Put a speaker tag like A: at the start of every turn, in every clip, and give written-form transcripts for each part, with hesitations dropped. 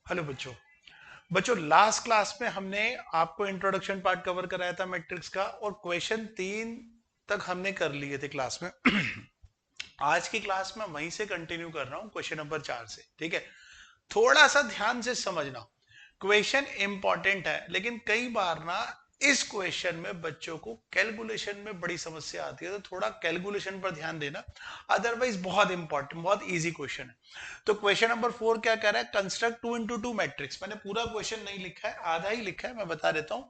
A: Hello बच्चों। बच्चों last class में हमने आपको इंट्रोडक्शन पार्ट कवर कराया था मैट्रिक्स का, और क्वेश्चन 3 तक हमने कर लिए थे क्लास में। आज की क्लास में वहीं से कंटिन्यू कर रहा हूं क्वेश्चन नंबर 4 से। ठीक है, थोड़ा सा ध्यान से समझना। क्वेश्चन इंपॉर्टेंट है, लेकिन कई बार ना इस क्वेश्चन में बच्चों को कैलकुलेशन में बड़ी समस्या आती है, तो थोड़ा कैलकुलेशन पर ध्यान देना। अदरवाइज बहुत इंपॉर्टेंट, बहुत इजी क्वेश्चन है। तो क्वेश्चन नंबर 4 क्या कह रहा है? Construct 2 into 2 matrix. मैंने पूरा क्वेश्चन नहीं लिखा है, आधा ही लिखा है, मैं बता देता हूं।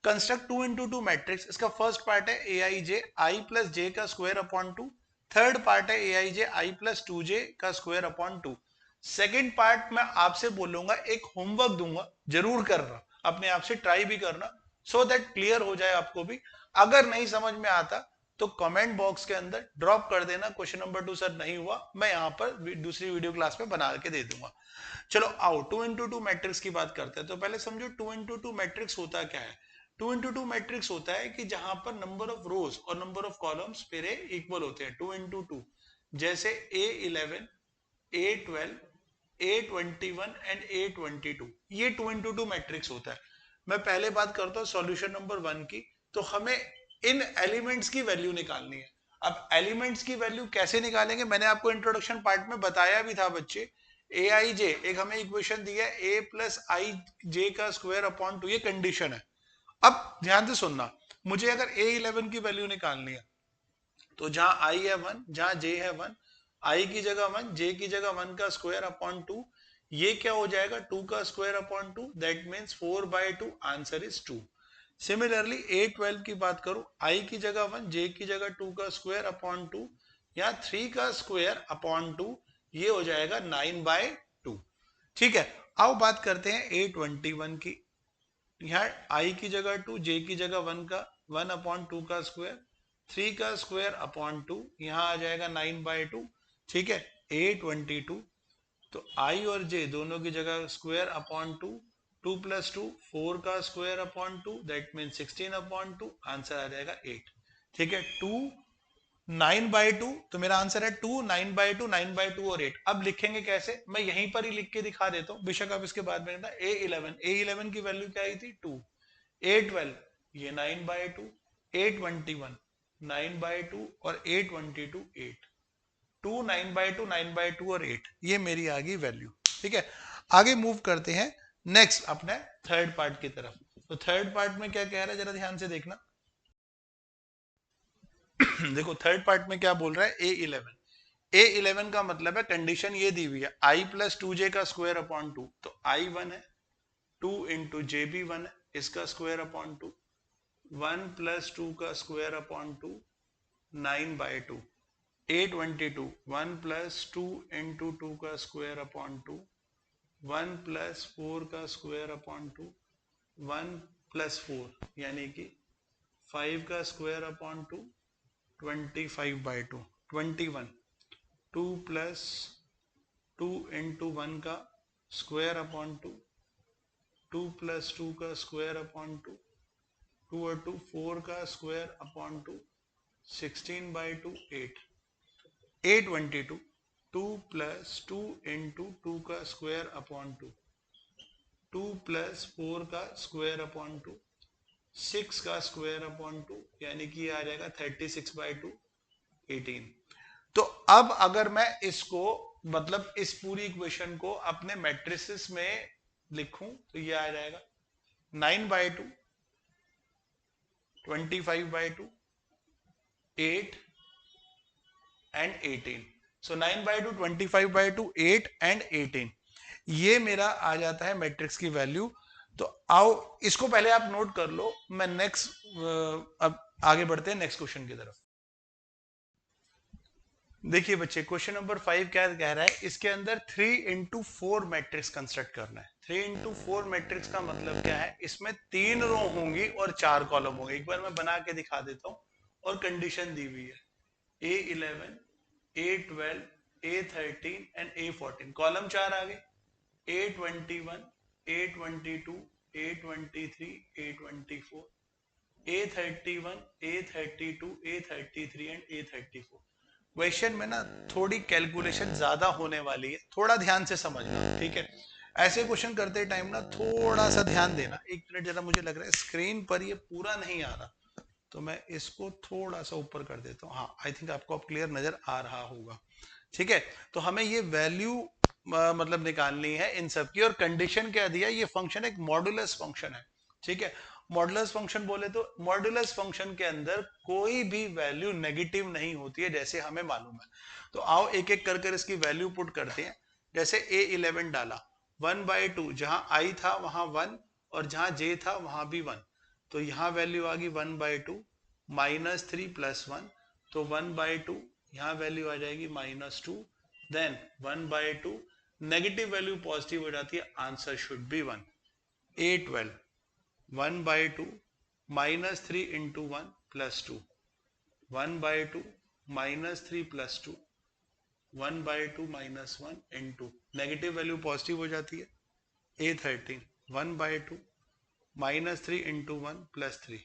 A: कंस्ट्रक्ट 2 into 2 मैट्रिक्स, इसका फर्स्ट पार्ट है ए आई जे आई प्लस जे का स्क्वायर अपॉन 2। थर्ड पार्ट है ए आई जे आई प्लस 2 जे का स्क्वायर अपॉन 2। सेकेंड पार्ट मैं आपसे बोलूंगा, एक होमवर्क दूंगा, जरूर करना, अपने आप से ट्राई भी करना, सो दैट क्लियर हो जाए आपको भी। अगर नहीं समझ में आता तो कमेंट बॉक्स के अंदर ड्रॉप कर देना, क्वेश्चन नंबर 2 सर नहीं हुआ, मैं यहां पर दूसरी वीडियो क्लास में बना के दे दूंगा। चलो आओ 2 into 2 मैट्रिक्स की बात करते हैं। तो पहले समझो 2 into 2 मैट्रिक्स होता क्या है। 2 into 2 मैट्रिक्स होता है कि जहां पर नंबर ऑफ रोज और नंबर ऑफ कॉलम्स मेरे इक्वल होते हैं। 2 into 2 जैसे A11, A12, A21 and A22, ये 2 into 2 मैट्रिक्स होता है। मैं पहले बात करता हूं सॉल्यूशन नंबर 1 की। तो हमें इन एलिमेंट्स की वैल्यू निकालनी है। अब एलिमेंट्स की वैल्यू कैसे निकालेंगे, मैंने आपको इंट्रोडक्शन पार्ट में बताया भी था बच्चे। ए आई जे, एक हमें इक्वेशन दी है ए प्लस आई जे का स्क्वायर अपॉन 2, ये कंडीशन है। अब ध्यान से सुनना, मुझे अगर A11 की वैल्यू निकालनी है, तो जहां आई है 1, जहां जे है 1, आई की जगह 1, जे की जगह 1 का स्क्वायर अपॉन 2, ये क्या हो जाएगा 2 का square upon 2, that means 4/2, answer is 2। Similarly A12 की बात करूं, आई की जगह 1, जे की जगह 2 का स्क्वायर अपॉन 2, या 3 का स्क्वायर अपॉन 2, ये हो जाएगा 9/2। ठीक है, अब बात करते हैं A21 की। यहाँ आई की जगह 2, जे की जगह 1 का 1/2 का स्क्वायर, 3 का स्क्वायर अपॉन 2, यहाँ आ जाएगा 9/2। ठीक है, A22, तो आई और जे दोनों की जगह स्क्वायर अपॉन 2, 2 + 2 4 का square upon 2, that mean 16/2, answer आ जाएगा 8। ठीक है, 2 9/2, तो मेरा आंसर है 2 9/2 9/2 और 8। अब लिखेंगे कैसे, मैं यहीं पर ही लिख के दिखा देता हूं, बेशक आप इसके बाद में। A11 की वैल्यू क्या आई थी 2, A12 ये 9/2, A21 9/2 और A22 8। 2 9/2 9/2 और 8, ये मेरी आ गई वैल्यू। ठीक है, आगे मूव करते हैं नेक्स्ट अपने थर्ड पार्ट की तरफ। तो थर्ड पार्ट में क्या कह रहा है, जरा ध्यान से देखना। देखो थर्ड पार्ट में क्या बोल रहा है, A11 का मतलब है, कंडीशन ये दी हुई है आई प्लस 2 जे का स्क्वायर अपॉन 2, तो आई 1 है, 2 इंटू जे भी 1 है, इसका स्क्वायर अपॉन 2, 1 + 2 का स्क्वायर अपॉन 2, 9/2। A22 1 + 2 इंटू 2 का स्क्वायर अपॉन 2, 1 + 4 का स्क्वायर अपॉन 2, 1 + 4 यानी कि 5 का स्क्वायर अपॉन 2, 25/2, 21, 2 + 2 इंटू 1 का स्क्वायर अपॉन 2, 2 + 2 का स्क्वायर अपॉन 2, 2 और 2 4 का स्क्वायर अपॉन 2, 16/2 8। A22 2 + 2 इंटू 2 का स्क्वायर अपॉन 2, 2 + 4 का स्क्वायर अपॉन 2, 6 का स्क्वायर अपॉन 2, यानी कि आ जाएगा 36/2 18। तो अब अगर मैं इसको, मतलब इस पूरी इक्वेशन को अपने मैट्रिसेस में लिखूं, तो ये आ जाएगा 9/2, 25/2, 8 एंड 18। सो 9/2, 25/2, 8 एंड 18, ये मेरा आ जाता है मैट्रिक्स की वैल्यू। तो आओ इसको पहले आप नोट कर लो, मैं नेक्स्ट अब आगे बढ़ते हैं नेक्स्ट क्वेश्चन की तरफ। देखिए बच्चे, क्वेश्चन नंबर 5 क्या कह रहा है, इसके अंदर 3 into 4 मैट्रिक्स कंस्ट्रक्ट करना है। 3 into 4 मैट्रिक्स का मतलब क्या है, इसमें 3 रो होंगी और 4 कॉलम होंगे। एक बार मैं बना के दिखा देता हूं, और कंडीशन दी हुई है A11, A12, A13 and A14, column 4 आ गए, A21, A22, A23, A24, A31, A32, A33 and A34। Question में ना थोड़ी कैलकुलेशन ज्यादा होने वाली है, थोड़ा ध्यान से समझना। ठीक है, ऐसे क्वेश्चन करते टाइम ना थोड़ा सा ध्यान देना, 1 मिनट जरा, मुझे लग रहा है स्क्रीन पर ये पूरा नहीं आ रहा, तो मैं इसको थोड़ा सा ऊपर कर देता हूँ। हाँ, आई थिंक आपको अब क्लियर नजर आ रहा होगा। ठीक है, तो हमें ये वैल्यू मतलब निकालनी है इन सब की, और कंडीशन क्या दिया, ये फंक्शन एक मॉड्यूलस फंक्शन है। ठीक है, मॉड्यूलस फंक्शन बोले तो मॉड्यूलस फंक्शन के अंदर कोई भी वैल्यू नेगेटिव नहीं होती है, जैसे हमें मालूम है। तो आओ एक एक कर कर इसकी वैल्यू पुट करते हैं। जैसे a11 डाला, 1/2, जहां i था वहां 1, और जहां j था वहां भी 1, तो यहाँ वैल्यू आ गई 1/2, -3 + 1, तो 1/2, यहाँ वैल्यू आ जाएगी -2, देन 1/2, नेगेटिव वैल्यू पॉजिटिव हो जाती है, answer should be 1। a12, 1/2 -3 × 1 + 2, 1/2 -3 + 2, 1/2 -1 × negative value positive हो जाती है, a13, 1/2 -3 × 1 + 3,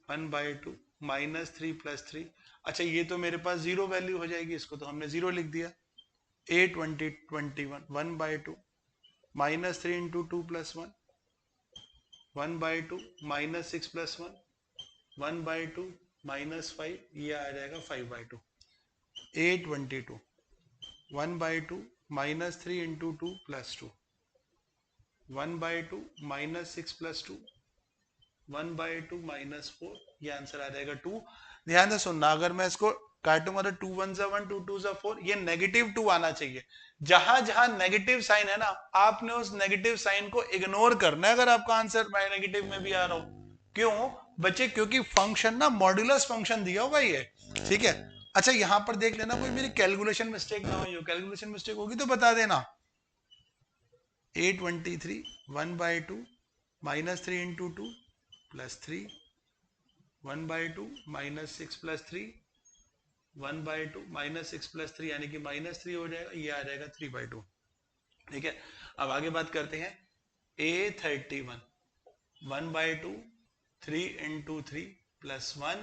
A: 1/2 -3 + 3। अच्छा, ये तो मेरे पास जीरो वैल्यू हो जाएगी, इसको तो हमने जीरो लिख दिया। a20, 21, 1/2 -3 × 2 + 1, 1/2 -6 + 1, 1/2 -5, ये आ जाएगा 5/2। a22, 1/2 -3 × 2 + 2, 1/2 -6 + 2, 1/2 -4, ये आंसर आ जाएगा 2। ध्यान से सुनना, अगर मैं इसको काटूंगा तो 2 1 सा 1, 2 2 सा 4, ये -2 आना चाहिए। जहां जहां नेगेटिव साइन है ना, आपने उस नेगेटिव साइन को इग्नोर करना है अगर आपका आंसर नेगेटिव में भी आ रहा हो। क्यों बच्चे? क्योंकि फंक्शन ना मॉड्यूलस फंक्शन दिया हुआ है। ठीक है, अच्छा यहां पर देख लेना कोई मेरी कैलकुलेशन मिस्टेक ना हुई हो, कैलकुलेशन मिस्टेक होगी तो बता देना। a23, 1/2 -3 × 2 + 3, 1/2 -6 + 3, 1/2 -6 + 3 यानी कि -3 हो जाएगा, ये आ जाएगा 3/2। ठीक है, अब आगे बात करते हैं। a31, 1/2 3 × 3 + 1।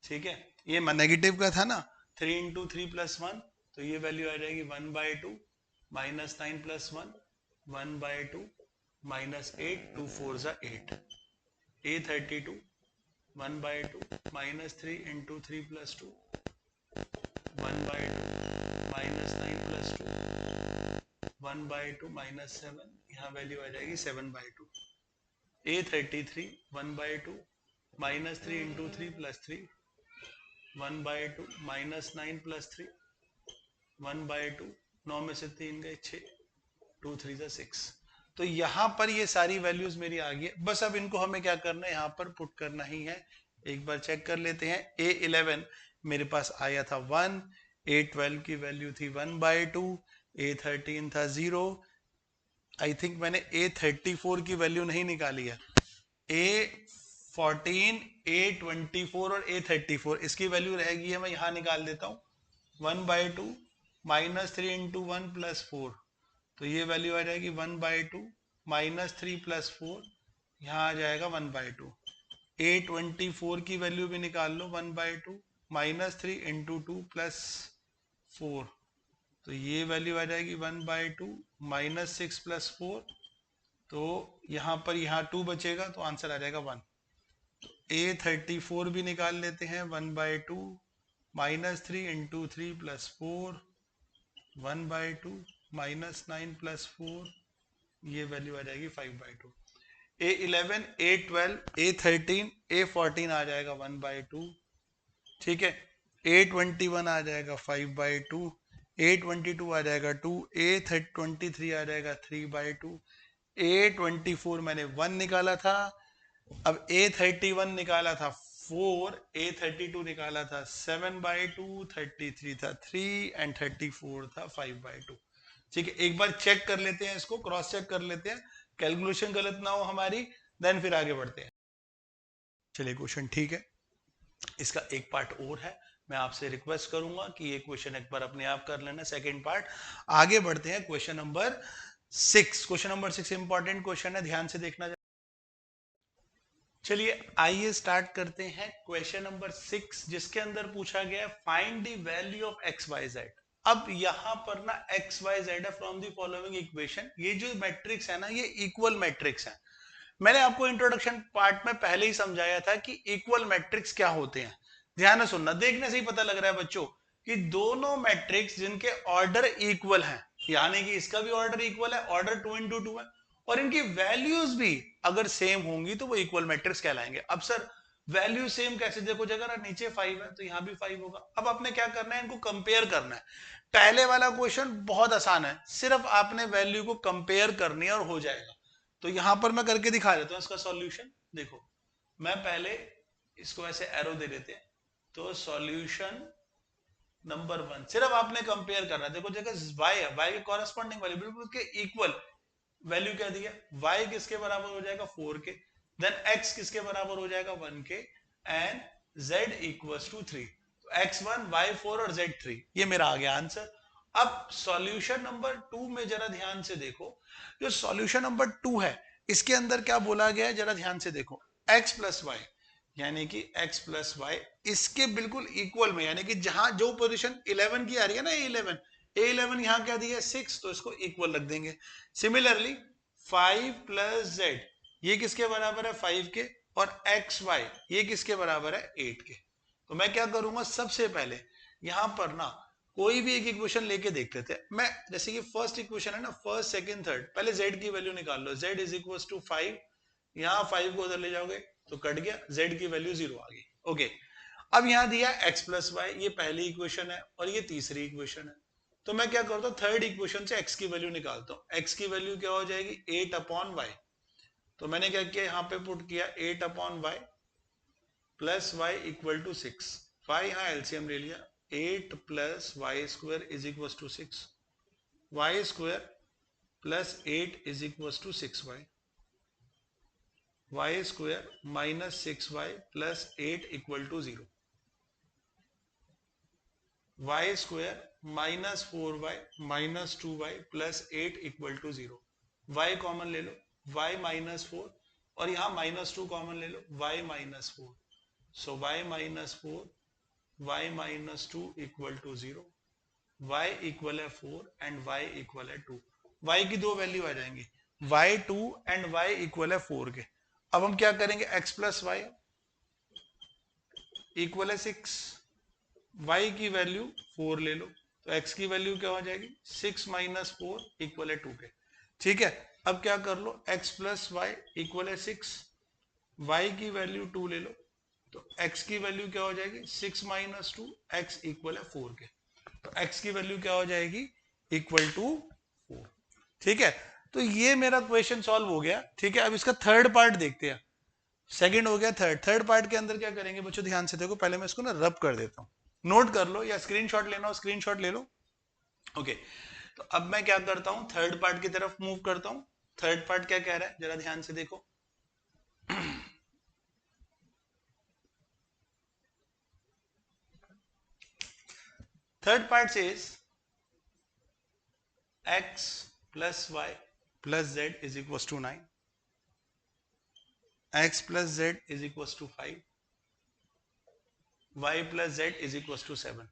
A: ठीक है, ये नेगेटिव का था ना, 3 × 3 + 1, तो ये वैल्यू आ जाएगी 1/2 -9 + 1, 1/2 -8, 2 4 = 8। a32, 1/2 -3 × 3 + 2, 1/2 -9 + 2, 1/2 -7, यहाँ वैल्यू आ जाएगी 7/2। a33, 1/2 -3 × 3 + 3, 1/2 -9 + 3, 1/2, 9 में से 3 गए 6, 2 3 = 6। तो यहां पर ये सारी वैल्यूज मेरी आ गई, बस अब इनको हमें क्या करना है, यहां पर पुट करना ही है। एक बार चेक कर लेते हैं। a11 मेरे पास आया था 1, a12 की वैल्यू थी 1/2, a13 था 0। आई थिंक मैंने a34 की वैल्यू नहीं निकाली है। a14, a24 और a34, इसकी वैल्यू रहेगी है, मैं यहां निकाल देता हूं। 1/2 -3 × 1 + 4, तो ये वैल्यू आ जाएगी 1/2 -3 + 4, यहाँ आ जाएगा 1/2। a24 की वैल्यू भी निकाल लो, 1/2 -3 × 2 + 4, तो ये वैल्यू आ जाएगी 1/2 -6 + 4, तो यहाँ पर यहाँ 2 बचेगा, तो आंसर आ जाएगा 1। a34 भी निकाल लेते हैं, 1/2 -3 × 3 + 4, 1/2 -9 + 4, ये वैल्यू आ जाएगी 5/2। a11, a12, a13, a14 आ जाएगा 1/2। ठीक है, a21 आ जाएगा 5/2, a22 आ जाएगा 2, a23 आ जाएगा 3/2, a24 मैंने 1 निकाला था, अब a31 निकाला था 4, a32 निकाला था 7/2, 33 था 3 एंड 34 था 5/2। ठीक है, एक बार चेक कर लेते हैं, इसको क्रॉस चेक कर लेते हैं, कैलकुलेशन गलत ना हो हमारी, देन फिर आगे बढ़ते हैं। चलिए क्वेश्चन ठीक है, इसका एक पार्ट और है, मैं आपसे रिक्वेस्ट करूंगा कि ये क्वेश्चन एक बार अपने आप कर लेना, सेकंड पार्ट। आगे बढ़ते हैं question number 6। Question number 6 important question है, ध्यान से देखना। चलिए आइए स्टार्ट करते हैं क्वेश्चन नंबर 6, जिसके अंदर पूछा गया find the value of x y z. अब यहां पर ना एक्स वाई जेड है फ्रॉम द फॉलोइंग इक्वेशन, ये जो मैट्रिक्स है ना ये इक्वल मैट्रिक्स है। मैंने आपको इंट्रोडक्शन पार्ट में पहले ही समझाया था कि इक्वल मैट्रिक्स क्या होते हैं। ध्यान से सुनना, देखने से ही पता लग रहा है बच्चों कि दोनों मैट्रिक्स जिनके ऑर्डर इक्वल हैं, यानी कि इसका भी ऑर्डर इक्वल है, ऑर्डर 2 into 2 है, और इनकी वैल्यूज भी अगर सेम होंगी तो वो इक्वल मैट्रिक्स कहलाएंगे। अब सर वैल्यू सेम कैसे? देखो जगह नीचे 5 है तो यहां भी 5 होगा। अब आपने क्या करना है, इनको कंपेयर करना है। पहले वाला क्वेश्चन बहुत आसान है, सिर्फ आपने वैल्यू को कंपेयर करनी है और हो जाएगा। तो यहां पर मैं करके दिखा देता हूं इसका सॉल्यूशन। देखो मैं पहले इसको ऐसे एरो दे देते हैं, तो सॉल्यूशन नंबर 1 सिर्फ आपने कंपेयर करना है। देखो जगह y है, y के कॉरेस्पॉन्डिंग वैल्यू बिल्कुल उसके इक्वल वैल्यू क्या दी है, y किसके बराबर हो जाएगा 4 के, देन x किसके बराबर हो जाएगा 1 के, एंड z इक्वल्स टू 3। तो x1 y4 और z3, ये मेरा आ गया आंसर। अब सॉल्यूशन नंबर 2 में जरा ध्यान से देखो, जो सॉल्यूशन नंबर 2 है इसके अंदर क्या बोला गया है, जरा ध्यान से देखो। x प्लस वाई यानी कि x प्लस वाई इसके बिल्कुल इक्वल में, यानी कि जहां जो पोजीशन 11 की आ रही है ना, A11 यहां क्या दिया है 6, तो इसको इक्वल रख देंगे। सिमिलरली 5 प्लस जेड ये किसके बराबर है 5 के, और एक्स वाई ये किसके बराबर है 8 के। तो मैं क्या करूंगा, सबसे पहले यहां पर ना कोई भी एक इक्वेशन लेके देख लेते हैं। मैं जैसे कि फर्स्ट इक्वेशन है ना, फर्स्ट सेकंड थर्ड, पहले z की वैल्यू निकाल लो। z इज इक्वल टू 5, यहाँ 5 को उधर ले जाओगे तो कट गया, z की वैल्यू 0 आ गई। ओके, अब यहाँ दिया x प्लस वाई, ये पहली इक्वेशन है और ये तीसरी इक्वेशन है। तो मैं क्या करता हूँ, थर्ड इक्वेशन से x की वैल्यू निकालता हूँ। x की वैल्यू क्या हो जाएगी 8 अपॉन वाई। तो मैंने क्या किया, यहाँ पे पुट किया 8 upon y plus y equal to 6। Y यहाँ एलसीएम ले लिया, 8 plus y square is equal to 6, y square plus 8 is equal to 6y, y square minus 6y plus 8 equal to 0, y square minus 4y minus 2y plus 8 equal to 0। y common ले लो, y minus 4, और यहां minus 2 common ले लो, y minus 4। So y minus 4, y minus 2 equal to 0, y equal है 4 and y equal है 2। y की दो वैल्यू आ जाएंगी, y2 एंड y इक्वल है 4 के। अब हम क्या करेंगे, x प्लस वाई इक्वल है 6, y की वैल्यू 4 ले लो, तो x की वैल्यू क्या हो जाएगी 6 माइनस 4 इक्वल है 2 के। ठीक है, अब क्या कर लो, x प्लस वाई इक्वल है 6, y की वैल्यू 2 ले लो, तो x की वैल्यू क्या हो जाएगी 6 माइनस 2, x इक्वल है 4 के। तो x की वैल्यू क्या हो जाएगी इक्वल टू 4। ठीक है, तो ये मेरा क्वेश्चन सॉल्व हो गया। ठीक है, अब इसका थर्ड पार्ट देखते हैं। सेकंड हो गया, थर्ड पार्ट के अंदर क्या करेंगे बच्चों, ध्यान से देखो। पहले मैं इसको ना रब कर देता हूँ, नोट कर लो, या स्क्रीनशॉट लेना हो स्क्रीनशॉट ले लो। ओके, तो अब मैं क्या करता हूं, थर्ड पार्ट की तरफ मूव करता हूं। थर्ड पार्ट क्या कह रहा है, जरा ध्यान से देखो। Third part says x plus y plus z is equal to 9, x plus z is equal to 5, y plus z is equal to 7।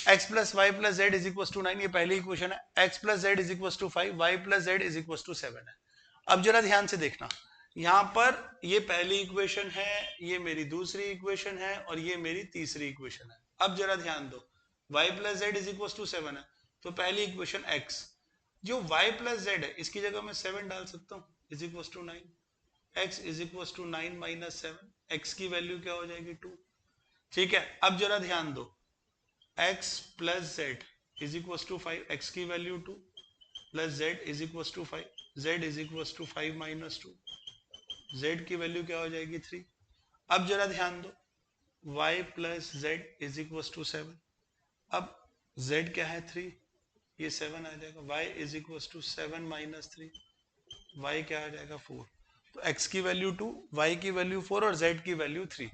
A: x plus y plus z is equal to 9 ये पहली equation है, x plus z is equal to 5, y plus z is equal to 7 है। अब जरा ध्यान से देखना, यहां पर ये पहली इक्वेशन है, ये मेरी दूसरी इक्वेशन है, और ये मेरी तीसरी इक्वेशन है। अब जरा ध्यान दो, y plus z is equal to 7 है, तो पहली इक्वेशन x, जो y प्लस जेड है इसकी जगह मैं 7 डाल सकता हूँ, is equal to 9, x is equal to 9 minus 7, x की वैल्यू क्या हो जाएगी 2। ठीक है, अब जरा ध्यान दो, x plus z is equal to 5, x की value 2 plus z is equal to 5, z is equal to 5 minus 2, जेड की वैल्यू क्या हो जाएगी 3। अब जरा ध्यान दो, y plus z is equal to 7, अब z क्या है 3, ये 7 आ जाएगा, y is equal to 7 minus 3, y क्या आ जाएगा 4। तो x की वैल्यू 2, y की वैल्यू 4 और z की वैल्यू 3।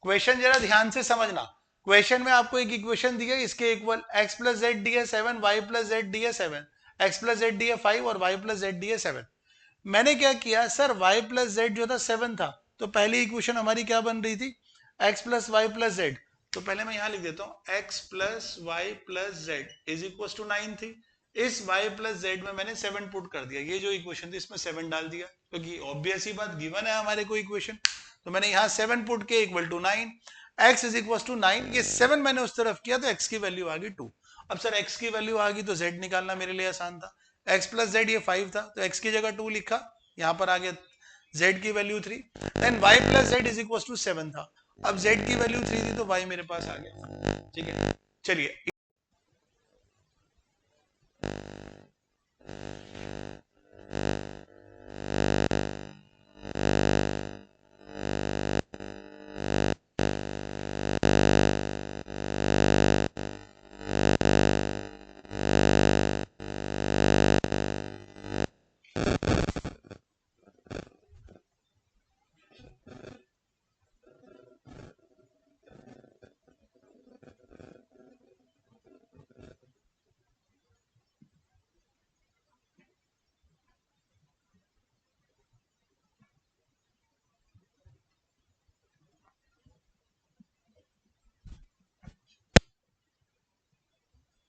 A: क्वेश्चन जरा ध्यान से समझना, क्वेश्चन में आपको एक इक्वेशन दी है, इसके equal x plus Z D है 7, y प्लस जेड डी है 7, x प्लस जेड डी है 5 और y प्लस जेड डी है 7। मैंने क्या किया सर, y प्लस जेड जो था 7 था, तो पहली इक्वेशन हमारी क्या बन रही थी x plus y plus z, तो पहले मैं यहां लिख देता हूं x plus y plus z is equal to 9 थी। इस y प्लस जेड में मैंने 7 पुट कर दिया, ये जो इक्वेशन थी इसमें 7 डाल दिया, क्योंकि ऑब्वियस ही बात गिवन है हमारे को इक्वेशन। तो मैंने यहाँ 7 पुट के equal to 9, x is equal to 9, ये 7 मैंने उस तरफ किया तो x की वैल्यू आ गई 2। अब सर x की वैल्यू आ गई तो z निकालना मेरे लिए आसान था। x प्लस जेड ये 5 था तो x की जगह 2 लिखा, यहाँ पर आ गया z की value 3। Then y plus z is equal to 7 था, अब z की वैल्यू 3 थी तो y मेरे पास आ गया। ठीक है, चलिए